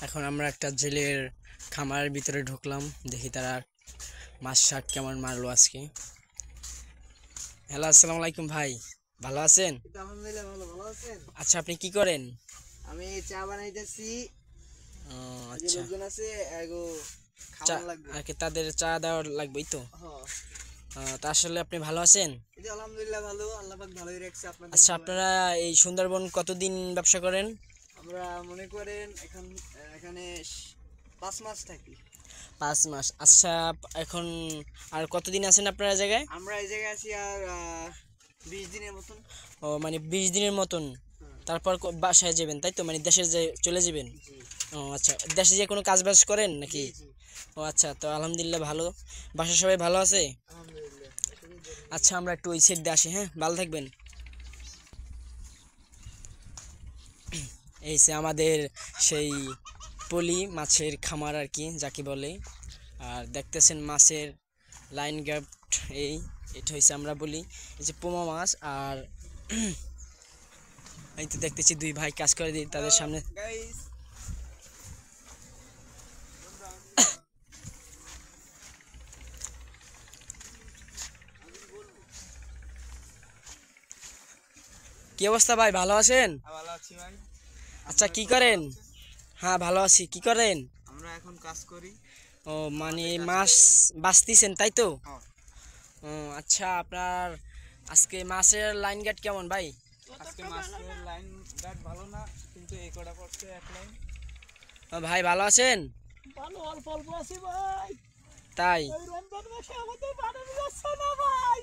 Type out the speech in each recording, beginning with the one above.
এখন আমরা একটা জেলের খামারের ভিতরে ঢুকলাম, দেখি তারা মাছ শাক কেমন মারলো আজকে। হ্যালো, আসসালামু আলাইকুম ভাই, ভালো আছেন? আলহামদুলিল্লাহ ভালো আছেন? আচ্ছা, আপনি কি করেন? আমি চা বানাইতেছি। ও যে আচ্ছা, লোকজন আছে এগো চা খাওয়ান লাগবে। আর কি তাদের চা দেওয়ার লাগবেই তো। হ্যাঁ, তা আসলে আপনি ভালো আছেন? এই যে আলহামদুলিল্লাহ ভালো, আল্লাহ পাক ভালোই রাখছে। আপনাদের আচ্ছা, দোয়ায়। আপনারা এই সুন্দরবন কতদিন ব্যবসা করেন? আমরা মনে করেন এখানে 5 মাস থাকি। 5 মাস। আচ্ছা, এখন আর কতদিন আছেন আপনারা জায়গায়? আমরা এই জায়গায় আছি আর 20 দিনের মতন। ও মানে 20 দিনের মতন। হ্যাঁ, তারপর বাসায় যাবেন তাই তো, মানে দেশে চলে যাবেন? জি ও আচ্ছা, দেশে যে কোনো কাজ বাজ করেন নাকি? জি জি ও আচ্ছা, তো আলহামদুলিল্লাহ ভালো। বাসার সবাই ভালো আছে? আলহামদুলিল্লাহ। আচ্ছা, আমরা একটু ওই সাইড দিয়ে আসি। হ্যাঁ, ভালো থাকবেন। এই সে আমাদের সেই পলি মাছের খামার আর কি যাকে বলে। আর দেখতেছেন মাছের লাইন গ্যাপ, এই এটা হয়েছে আমরা বলি এই যে পোমা মাছ। আর এই তো দেখতেছি দুই ভাই কাজ করে দিই তাদের সামনে। গাইস, কি অবস্থা ভাই, ভালো আছেন? ভালো আছি ভাই। আচ্ছা, কি করেন? হ্যাঁ, ভালো আছি। কি করেন? আমরা এখন কাজ করি। ও মানে মাছ বাছতেছেন তাই তো? হ্যাঁ, ও আচ্ছা, আপনার আজকে মাছের লাইন গার্ড কেমন ভাই? আজকে মাছের লাইন গার্ড ভালো না, কিন্তু এই কটা পড়ছে এক লাইন। ভাই ভালো আছেন? ভালো, অল্প অল্প আছি ভাই। তাই এই রমজান মাসে আমাদের বাড়ানো যাচ্ছে না ভাই।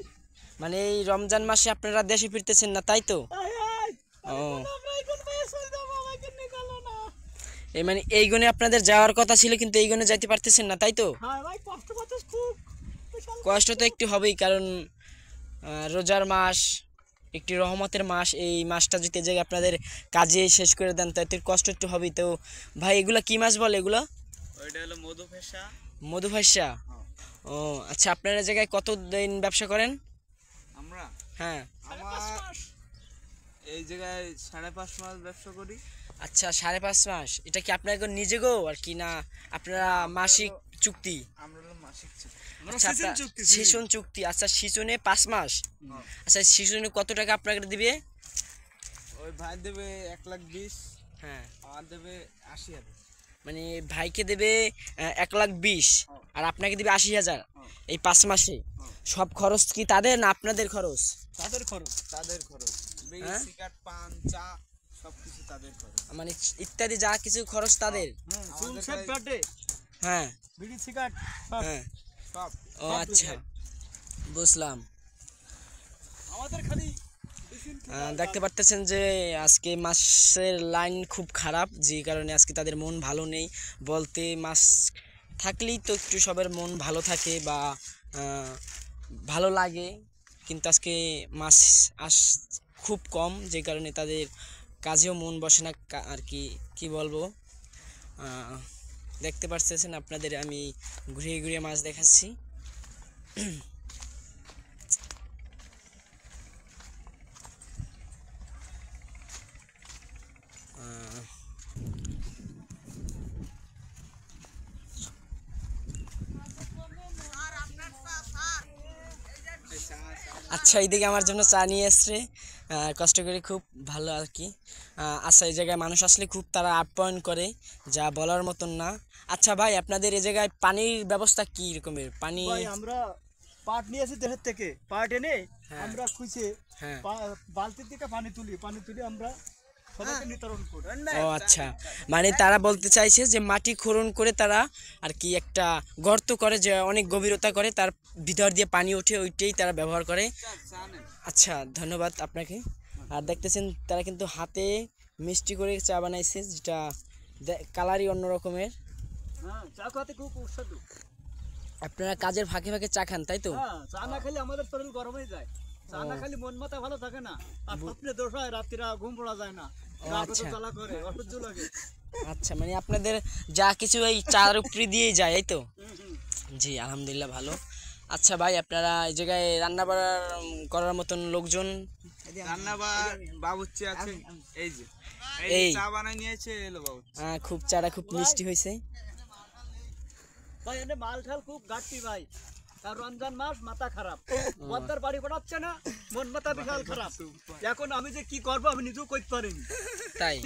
মানে এই রমজান মাসে আপনারা দেশে ফিরতেছেন না তাই তো? এই, এই, ও আমরা এখন পেয়ে চলে যাবো, আমাকে নিকালো না। এই মানে এই গুণে আপনাদের যাওয়ার কথা ছিল, কিন্তু এই গুণে যাইতে পারতেছেন না তাই তো? হ্যাঁ ভাই, কষ্ট পাচ্ছিস খুব, বিশাল কষ্ট তো একটু হবেই, কারণ রোজার মাস, একটি রহমতের মাস। এই মাসটা যদি এই জায়গায় আপনাদের কাজে শেষ করে দেন তাতে কষ্ট একটু হবেই তো। ভাই, এগুলা কি মাছ বলে এগুলা? ওইটা হলো মধু ফেসা। মধুভাষা। ও আচ্ছা, আপনারা এই জায়গায় কতদিন ব্যবসা করেন? আমরা হ্যাঁ। আমার এই জায়গায় 5.5 মাস ব্যবসা করি। আচ্ছা, 5.5 মাস। এটা কি আপনার নিজে গো আর কি না আপনারা মাসিক চুক্তি? আমরা হলো মাসিক চুক্তি। আচ্ছা, আপনার সেশন চুক্তি। আচ্ছা, সেশনে 5 মাস। হ্যাঁ। আচ্ছা, সেশনে কত টাকা আপনাকে দিবে? ওই ভাই দেবে 1,20,000, হ্যাঁ, আর দেবে 80,000। মানে ভাইকে দেবে 1,20,000 হ্যাঁ। আর আপনাকে দিবে 80,000 হ্যাঁ। এই 5 মাসে। সব খরচ কি তাদের না আপনাদের খরচ? তাদের খরচ, তাদের খরচ, বিড়ি হ্যাঁ, সিগারেট পান চা সবকিছু তাদের খরচ। মানে ইত্যাদি যা কিছু খরচ তাদের। আমাদের কাছে হ্যাঁ, বিড়ি সিগারেট সব হ্যাঁ। সব ও আচ্ছা, বুঝলাম। আমাদের খালি দেখতে পারতেছেন যে আজকে মাছের লাইন খুব খারাপ, যে কারণে আজকে তাদের মন ভালো নেই। বলতে মাছ থাকলেই তো একটু সবার মন ভালো থাকে বা আহ, ভালো লাগে, কিন্তু আজকে মাছ আস খুব কম, যে কারণে তাদের কাজেও মন বসে না আর কি। কি বলবো, আহ, দেখতে পারতেছেন আপনাদের আমি ঘুরিয়ে ঘুরিয়ে মাছ দেখাচ্ছি। আহ, আচ্ছা, এইদিকে আমার জন্য চা নিয়ে এসছে, কষ্ট করে, খুব ভালো আর কি। আচ্ছা, এই জায়গায় মানুষ আসলে খুব তারা আপ্যায়ন করে, যা বলার মতন না। আচ্ছা ভাই, আপনাদের এই জায়গায় পানির ব্যবস্থা কি রকমের? পানি? ভাই আমরা পাট নিয়ে আসি দেশের থেকে, পাট এনে হ্যাঁ, আমরা খুঁজে হ্যাঁ। বালতির থেকে পানি তুলি আমরা সবাইকে নিতরণ করি। ও আচ্ছা, মানে তারা বলতে চাইছে যে মাটি খনন করে তারা আর কি একটা গর্ত করে, যে অনেক গভীরতা করে, তার ভিতর দিয়ে পানি ওঠে, ওইটাই তারা ব্যবহার করে। আচ্ছা, ধন্যবাদ আপনাকে। আর দেখতেছেন তারা কিন্তু হাতে মিষ্টি করে চা বানাইছে, যেটা কালারই অন্য রকমের। হ্যাঁ, চা খাতে খুব সুস্বাদু। আপনারা কাজের ফাঁকে ফাঁকে চা খান তাই তো? হ্যাঁ, চা না খেলে আমাদের শরীর গরম হয়ে যায়। চা না খেলে মন মাথা ভালো থাকে না, আর স্বপ্নে দোষ হয়, রাত্রিরা ঘুম পড়া যায় না, আচ্ছা। জ্বালা করে, অসহ্য লাগে। আচ্ছা, মানে আপনাদের যা কিছু এই চার উপরি দিয়েই যায় এই তো? হুম, হুম। জি, আলহামদুলিল্লাহ ভালো। আচ্ছা ভাই, আপনারা এই জায়গায় রান্না বান্না করার মতন লোকজন রান্না বা বাবুর্চি আছে এই যে এই চা বানাই নিয়েছে এলো বাবুর্চি। খুব চাটা খুব মিষ্টি হয়েছে। ভাই এনে মাল ঠাল খুব ঘাটতি ভাই, আর রমজান মাস মাথা খারাপ, বদ্দার বাড়ি পড়াচ্ছে না, মন মাথা বিশাল খারাপ। এখন আমি যে কি করবো আমি নিজেও করতে পারিনি। তাই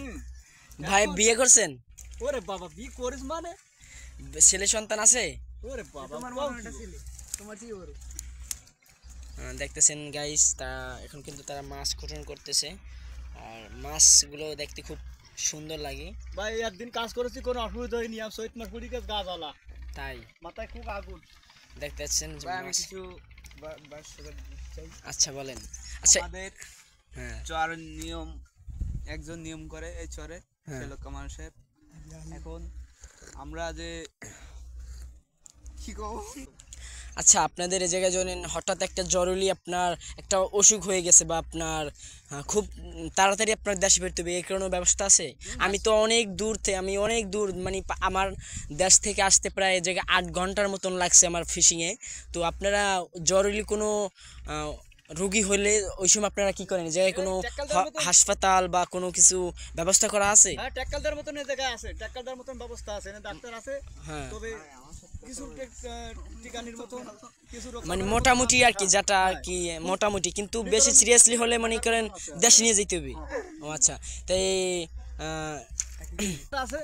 ভাই বিয়ে করছেন? ওরে বাবা বি করিস মানে? ছেলে সন্তান আছে? ওরে বাবা তোমার কি বড়। দেখতেছেন গাইস, তারা এখন কিন্তু তারা মাছ খোটন করতেছে, আর মাছগুলো দেখতে খুব সুন্দর লাগে। ভাই একদিন কাজ করেছি কোনো অসুবিধা হয়নি, আমি চৈত মাস পড়ি কাজ গাছ আলা তাই মাথায় খুব আগুন। দেখতেছেন যে ভাই আমি মাছ- কিছু চাই। আচ্ছা বলেন। আচ্ছা আমাদের হ্যাঁ চর নিয়ম, একজন নিয়ম করে এই চরে, হ্যাঁ। সে লোক মানুষের। এখন আমরা যে কি করবো, আচ্ছা আপনাদের এই জায়গায় জানেন হঠাৎ একটা জরুরি আপনার একটা অসুখ হয়ে গেছে বা আপনার খুব তাড়াতাড়ি আপনার দেশে ফিরতে হবে, এর কোনো ব্যবস্থা আছে? আমি তো অনেক দূর থেকে, আমি অনেক দূর মানে আমার দেশ থেকে আসতে প্রায় এই জায়গায় 8 ঘন্টার মতন লাগছে আমার ফিশিংয়ে। তো আপনারা জরুরি কোনো রোগী হলে ওই সময় আপনারা কি করেন? এই জায়গায় কোনো হাসপাতাল বা কোনো কিছু ব্যবস্থা করা আছে? হ্যাঁ ট্যাক্কালদার মতন এই জায়গায় আছে, ট্যাক্কালদার মতন ব্যবস্থা আছে, এখানে ডাক্তার আছে। হ্যাঁ তবে কিছু টিকানির মতন কিছু মানে মোটামুটি আর কি, যেটা আর কি মোটামুটি, কিন্তু বেশি সিরিয়াসলি হলে মনে করেন দেশে নিয়ে যেতে হবে। ও আচ্ছা, তাই আছে।